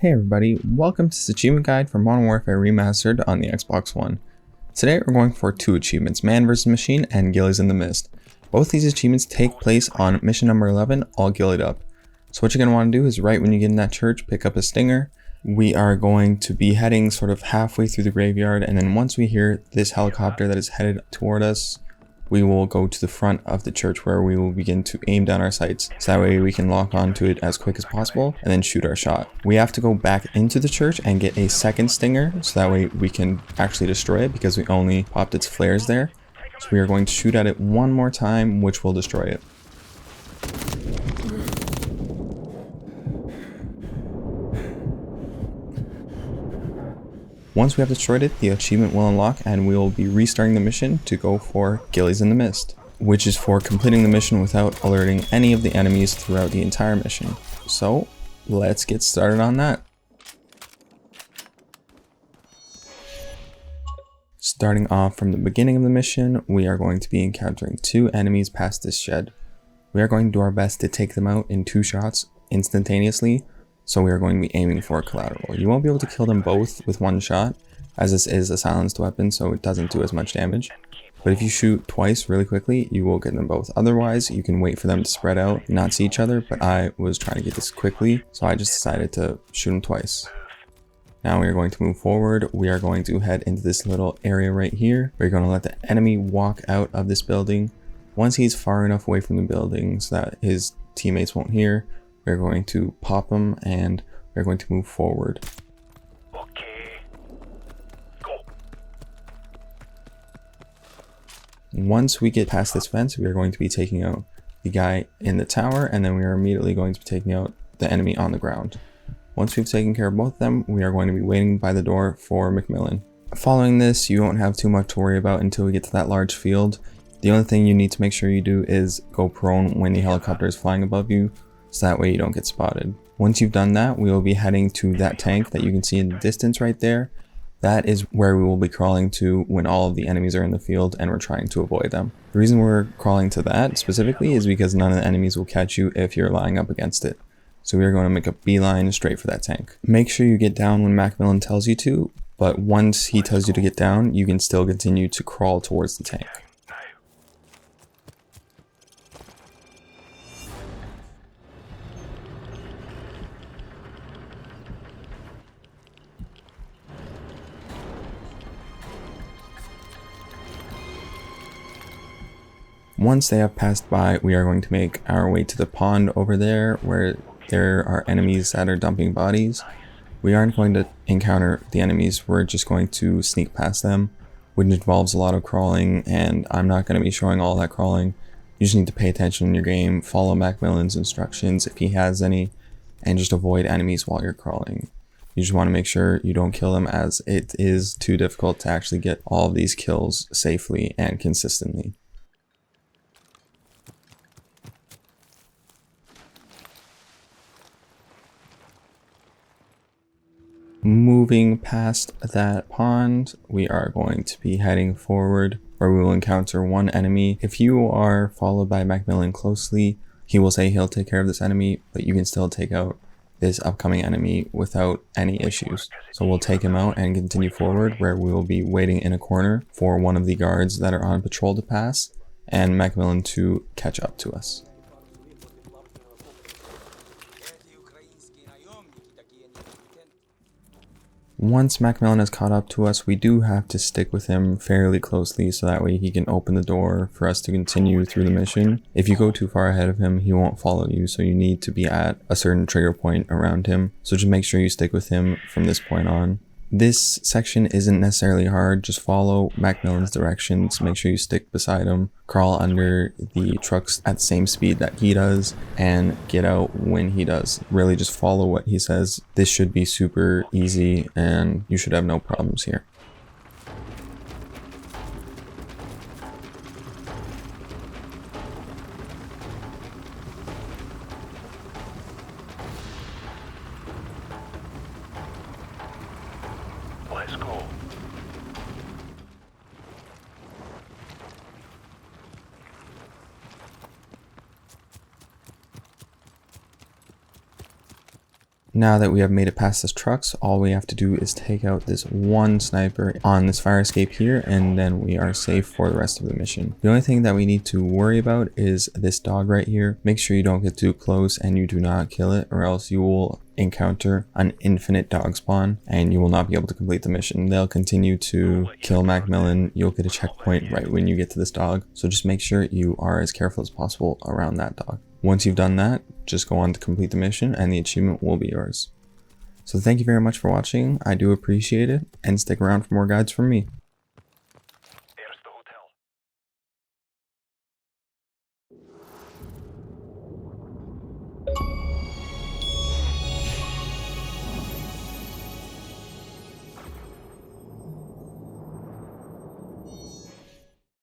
Hey everybody, welcome to this achievement guide for Modern Warfare Remastered on the Xbox One. Today we're going for two achievements, Man vs. Machine and Ghillies in the Mist. Both these achievements take place on mission number 11, All Ghillied Up. So what you're going to want to do is right when you get in that church, pick up a stinger. We are going to be heading sort of halfway through the graveyard, and then once we hear this helicopter that is headed toward us, we will go to the front of the church where we will begin to aim down our sights. So that way we can lock onto it as quick as possible and then shoot our shot. We have to go back into the church and get a second stinger so that way we can actually destroy it because we only popped its flares there. So we are going to shoot at it one more time, which will destroy it. Once we have destroyed it, the achievement will unlock and we will be restarting the mission to go for Ghillies in the Mist, which is for completing the mission without alerting any of the enemies throughout the entire mission. So let's get started on that. Starting off from the beginning of the mission, we are going to be encountering two enemies past this shed. We are going to do our best to take them out in 2 shots instantaneously. So we are going to be aiming for collateral. You won't be able to kill them both with 1 shot, as this is a silenced weapon, so it doesn't do as much damage. But if you shoot twice really quickly, you will get them both. Otherwise, you can wait for them to spread out, not see each other, but I was trying to get this quickly, so I just decided to shoot them twice. Now we are going to move forward. We are going to head into this little area right here. We're going to let the enemy walk out of this building. Once he's far enough away from the building so that his teammates won't hear, we're going to pop them and we're going to move forward. Okay. Go. Once we get past this fence, we are going to be taking out the guy in the tower, and then we are immediately going to be taking out the enemy on the ground. Once we've taken care of both of them, we are going to be waiting by the door for Macmillan. Following this, you won't have too much to worry about until we get to that large field. The only thing you need to make sure you do is go prone when the helicopter is flying above you, so that way you don't get spotted. Once you've done that, we will be heading to that tank that you can see in the distance right there. That is where we will be crawling to when all of the enemies are in the field and we're trying to avoid them. The reason we're crawling to that specifically is because none of the enemies will catch you if you're lying up against it. So we are going to make a beeline straight for that tank. Make sure you get down when Macmillan tells you to, but once he tells you to get down, you can still continue to crawl towards the tank. Once they have passed by, we are going to make our way to the pond over there where there are enemies that are dumping bodies. We aren't going to encounter the enemies, we're just going to sneak past them, which involves a lot of crawling, and I'm not going to be showing all that crawling. You just need to pay attention in your game, follow Macmillan's instructions if he has any, and just avoid enemies while you're crawling. You just want to make sure you don't kill them, as it is too difficult to actually get all of these kills safely and consistently. Moving past that pond, we are going to be heading forward where we will encounter one enemy. If you are followed by Macmillan closely, he will say he'll take care of this enemy, but you can still take out this upcoming enemy without any issues. So we'll take him out and continue forward where we will be waiting in a corner for one of the guards that are on patrol to pass and Macmillan to catch up to us. Once Macmillan has caught up to us, we do have to stick with him fairly closely so that way he can open the door for us to continue through the mission. If you go too far ahead of him, he won't follow you, so you need to be at a certain trigger point around him. So just make sure you stick with him from this point on. This section isn't necessarily hard, just follow Macmillan's directions, make sure you stick beside him, crawl under the trucks at the same speed that he does, and get out when he does. Really just follow what he says. This should be super easy and you should have no problems here. Let's go. Now that we have made it past this trucks, all we have to do is take out this one sniper on this fire escape here, and then we are safe for the rest of the mission. The only thing that we need to worry about is this dog right here. Make sure you don't get too close and you do not kill it, or else you will encounter an infinite dog spawn and you will not be able to complete the mission. They'll continue to kill Macmillan. You'll get a checkpoint right when you get to this dog, so just make sure you are as careful as possible around that dog. Once you've done that, just go on to complete the mission and the achievement will be yours. So thank you very much for watching. I do appreciate it, and stick around for more guides from me.